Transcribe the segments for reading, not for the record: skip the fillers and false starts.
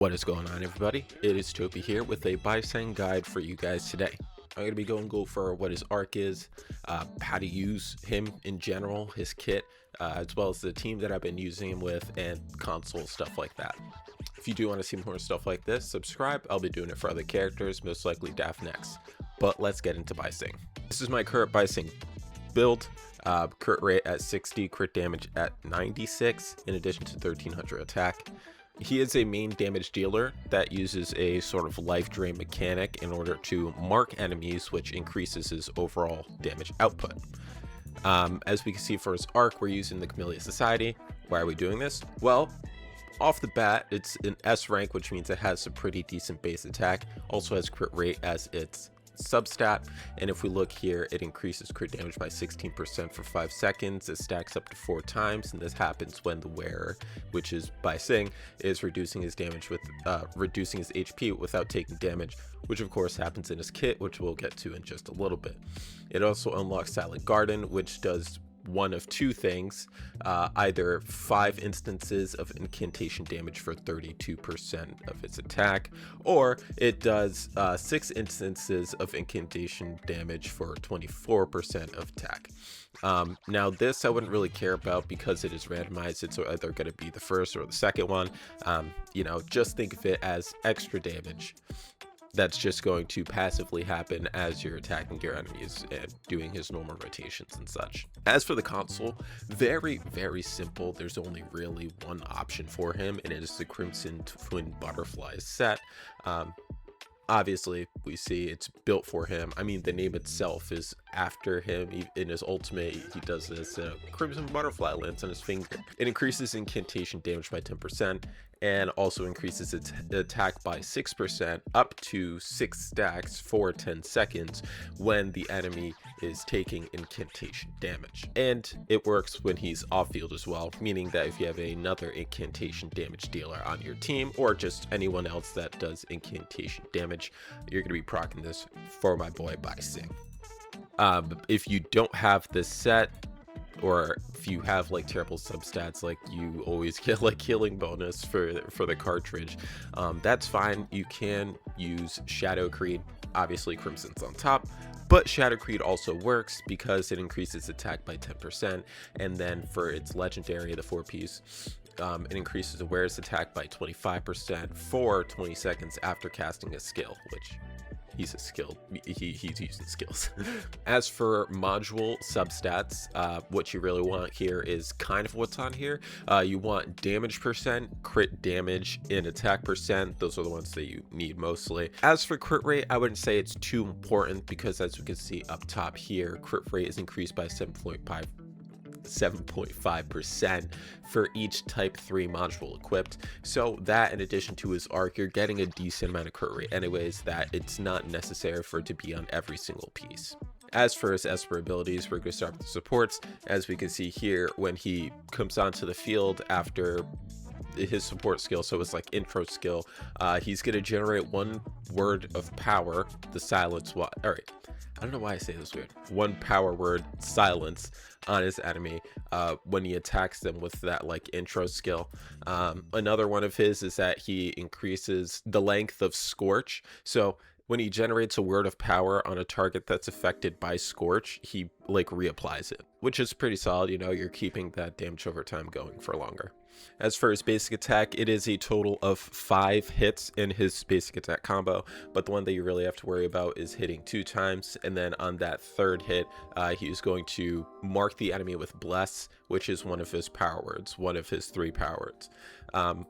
What is going on, everybody? It is Topi here with a Baicang guide for you guys today. I'm going to be going over what his arc is, how to use him in general, his kit, as well as the team that I've been using him with, and console stuff like that. If you do want to see more stuff like this, subscribe. I'll be doing it for other characters, most likely Neverness. But let's get into Baicang. This is my current Baicang build. Crit rate at 60, crit damage at 96, in addition to 1300 attack. He is a main damage dealer that uses a sort of life drain mechanic in order to mark enemies, which increases his overall damage output. As we can see for his arc, we're using the Camellia Society. Why are we doing this? Well, off the bat, it's an S rank, which means it has a pretty decent base attack. Also has crit rate as its substat, and if we look here, it increases crit damage by 16% for 5 seconds. It stacks up to 4 times, and this happens when the wearer, which is Baicang, is reducing his damage with reducing his HP without taking damage, which of course happens in his kit, which we'll get to in just a little bit. It also unlocks Silent Garden, which does one of two things, either 5 instances of incantation damage for 32% of its attack, or it does 6 instances of incantation damage for 24% of attack. Now this I wouldn't really care about because it is randomized. It's either going to be the first or the second one. Just think of it as extra damage that's just going to passively happen as you're attacking your enemies and doing his normal rotations and such. As for the console, very simple. There's only really one option for him, and it is the Crimson Twin Butterflies set. Obviously we see it's built for him. I mean, the name itself is after him. In his ultimate, he does this crimson butterfly lands on his finger. It increases incantation damage by 10% and also increases its attack by 6% up to 6 stacks for 10 seconds when the enemy is taking incantation damage. And it works when he's off field as well, meaning that if you have another incantation damage dealer on your team, or just anyone else that does incantation damage, you're going to be proccing this for my boy Baicang. If you don't have this set, or if you have like terrible substats, like you always get like healing bonus for the cartridge, that's fine. You can use Shadow Creed. Obviously Crimson's on top, but Shadow Creed also works because it increases attack by 10%, and then for its legendary, the 4-piece, it increases awareness attack by 25% for 20 seconds after casting a skill, which he's using skills. As for module substats, what you really want here is kind of what's on here. You want damage percent, crit damage, and attack percent. Those are the ones that you need mostly. As for crit rate, I wouldn't say it's too important because, as we can see up top here, crit rate is increased by 7.5% for each type 3 module equipped. So that, in addition to his arc, you're getting a decent amount of crit rate anyways, that it's not necessary for it to be on every single piece. As for his Esper abilities, we're going to start with the supports. As we can see here, when he comes onto the field after his support skill, so it's like intro skill, he's going to generate 1 word of power, the silence. All right, I don't know why I say this weird. 1 power word, silence, on his enemy when he attacks them with that like intro skill. Another one of his is that he increases the length of Scorch. So when he generates a word of power on a target that's affected by Scorch, he like reapplies it, which is pretty solid. You're keeping that damage over time going for longer. As for his basic attack, it is a total of 5 hits in his basic attack combo, but the one that you really have to worry about is hitting 2 times, and then on that 3rd hit, he is going to mark the enemy with Bless, which is one of his power words, one of his 3 power words.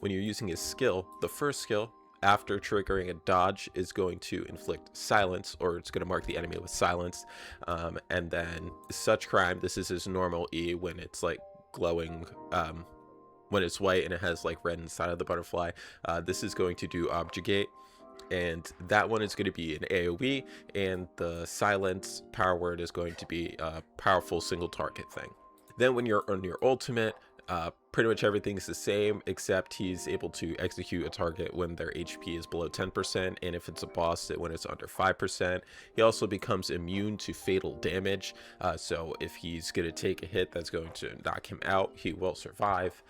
When you're using his skill, the first skill, after triggering a dodge, is going to inflict silence, or it's going to mark the enemy with silence. And then Such Crime, this is his normal E when it's like glowing, when it's white and it has like red inside of the butterfly. This is going to do Objugate, and that one is going to be an AoE, and the silence power word is going to be a powerful single target thing. Then when you're on your ultimate, pretty much everything's the same, except he's able to execute a target when their HP is below 10%, and if it's a boss, when it's under 5%. He also becomes immune to fatal damage, so if he's going to take a hit that's going to knock him out, he will survive.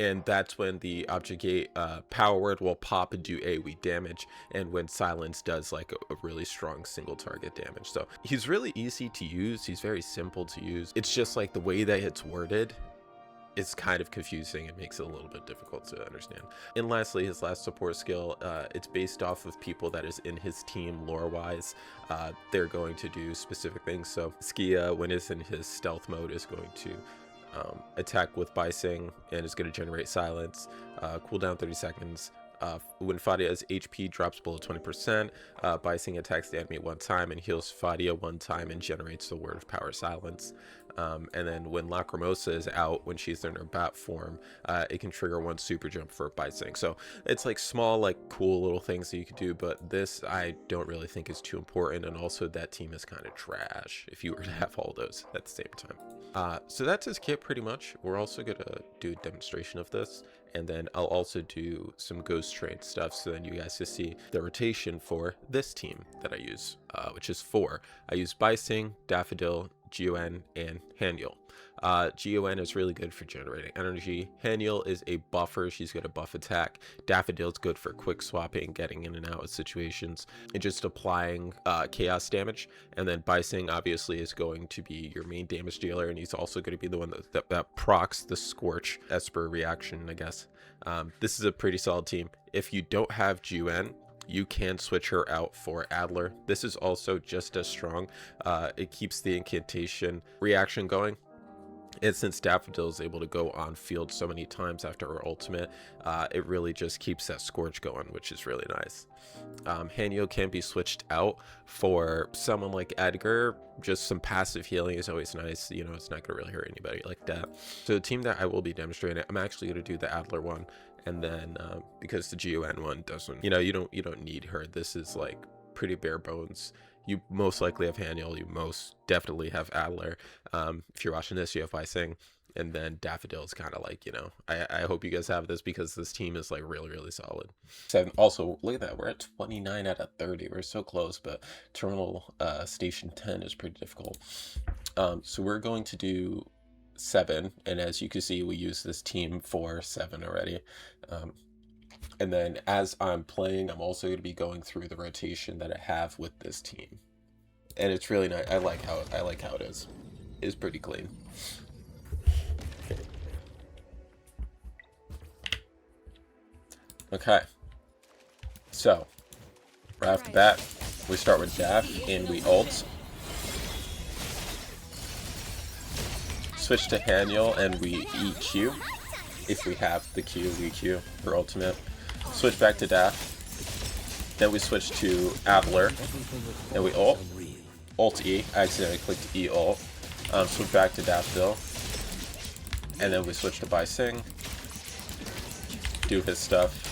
and that's when the object gate power word will pop and do AoE damage, and when silence does like a really strong single target damage. So he's really easy to use, he's very simple to use. It's just like the way that it's worded, it's kind of confusing and makes it a little bit difficult to understand. And lastly, his last support skill, it's based off of people that is in his team lore wise. They're going to do specific things. So Skia, when it's in his stealth mode, is going to attack with Baicang and is going to generate silence, cooldown 30 seconds. When Fadia's HP drops below 20%, Baicang attacks the enemy one time and heals Fadia one time and generates the word of power silence. And then when Lacrimosa is out, when she's in her bat form, it can trigger one super jump for Baicang. So it's like small, like cool little things that you could do, but this I don't really think is too important. And also that team is kind of trash if you were to have all those at the same time. So that's his kit pretty much. We're also gonna do a demonstration of this, and then I'll also do some ghost train stuff, so then you guys can see the rotation for this team that I use, which is 4. I use Baicang, Daffodil, Gon, and Haniel. Gon is really good for generating energy. Haniel is a buffer, she's good at buff attack. Daffodil's good for quick swapping, getting in and out of situations, and just applying chaos damage. And then Baicang obviously is going to be your main damage dealer, and he's also going to be the one that procs the Scorch Esper reaction, I guess. This is a pretty solid team. If you don't have Gon, you can switch her out for Adler. This is also just as strong. It keeps the incantation reaction going. And since Daffodil is able to go on field so many times after her ultimate, it really just keeps that Scorch going, which is really nice. Haniel can be switched out for someone like Edgar. Just some passive healing is always nice. You know, it's not going to really hurt anybody like that. So the team that I will be demonstrating, I'm actually going to do the Adler one. And then because the Gon one doesn't, you don't need her. This is like pretty bare bones. You most likely have Haniel, you most definitely have Adler. If you're watching this, you have Baicang, and then Daffodil is kind of like, I hope you guys have this because this team is like really, really solid. So also, look at that, we're at 29 out of 30. We're so close, but Terminal Station 10 is pretty difficult. So we're going to do 7, and as you can see, we use this team for 7 already. And then as I'm playing, I'm also going to be going through the rotation that I have with this team, and it's really nice. I like how it is. It's pretty clean. Okay, so right off the bat, we start with Daff and we ult. Switch to Haniel and we EQ. If we have the Q, we Q for ultimate. Switch back to Daff. Then we switch to Adler. And we ult. Ult E. I accidentally clicked E ult. Switch back to Daffodil. And then we switch to Baicang. Do his stuff.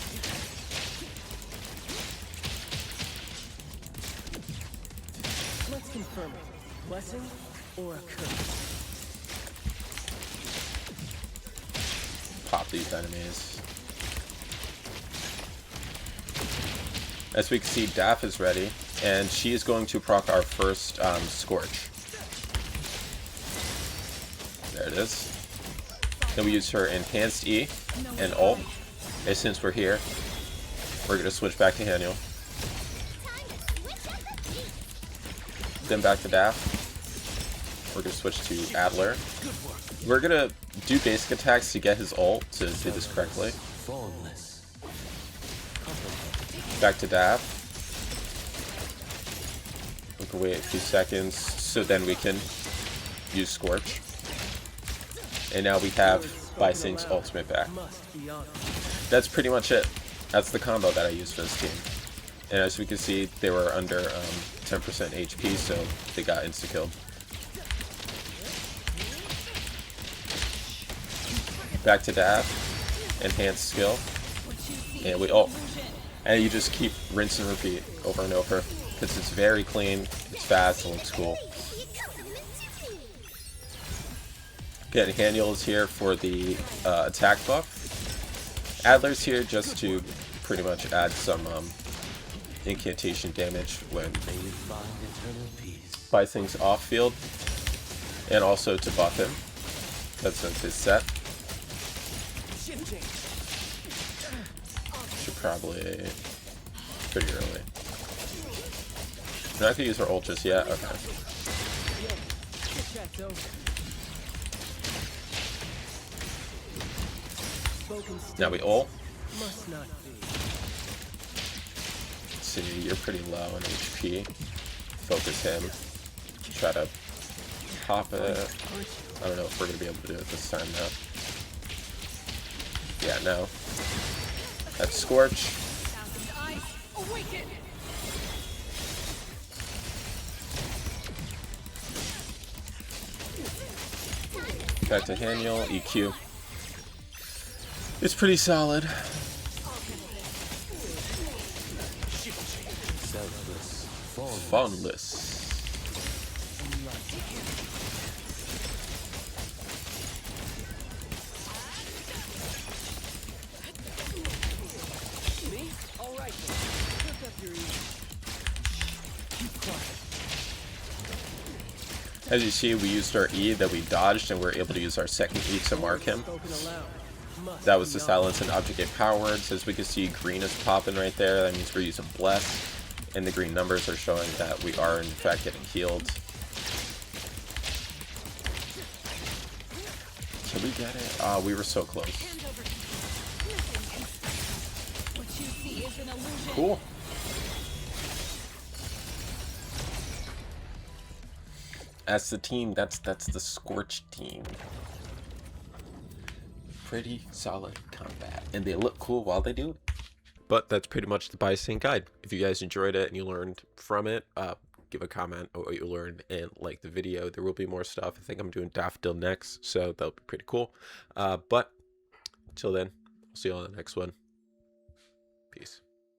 Let's confirm it. Blessing or a curse? Pop these enemies. As we can see, Daff is ready, and she is going to proc our first Scorch. There it is. Then we use her Enhanced E and ult. And since we're here, we're going to switch back to Haniel. Then back to Daff. We're going to switch to Adler. We're going to do basic attacks to get his ult, to do this correctly. Back to Daff. We can wait a few seconds, so then we can use Scorch. And now we have Baicang's ultimate back. That's pretty much it. That's the combo that I use for this team. And as we can see, they were under 10% HP, so they got insta-killed. Back to Daff, enhanced skill, and we ult. And you just keep rinse and repeat over and over, because it's very clean, it's fast, it looks cool. Again, Haniel is here for the attack buff. Adler's here just to pretty much add some incantation damage when Baicang's off field, and also to buff him. That's his set. Should probably pretty early. We're not gonna use our ult just yet. Okay. Now we ult. Let's see, you're pretty low on HP. Focus him. Try to pop it. I don't know if we're gonna be able to do it this time now. Yeah, no. That's Scorch. Back to Haniel, EQ. It's pretty solid. Funless. As you see, we used our E that we dodged, and we were able to use our second E to mark him. That was to silence an object get powered. So as we can see, green is popping right there. That means we're using Bless, and the green numbers are showing that we are in fact getting healed. Can we get it? Ah, we were so close. Cool. As the team, that's the Scorch team. Pretty solid combat, and they look cool while they do it. But that's pretty much the Baicang guide. If you guys enjoyed it and you learned from it, give a comment on what you learned and like the video. There will be more stuff. I think I'm doing Daffodil next, so that'll be pretty cool. But until then, we'll see you on the next one. Peace.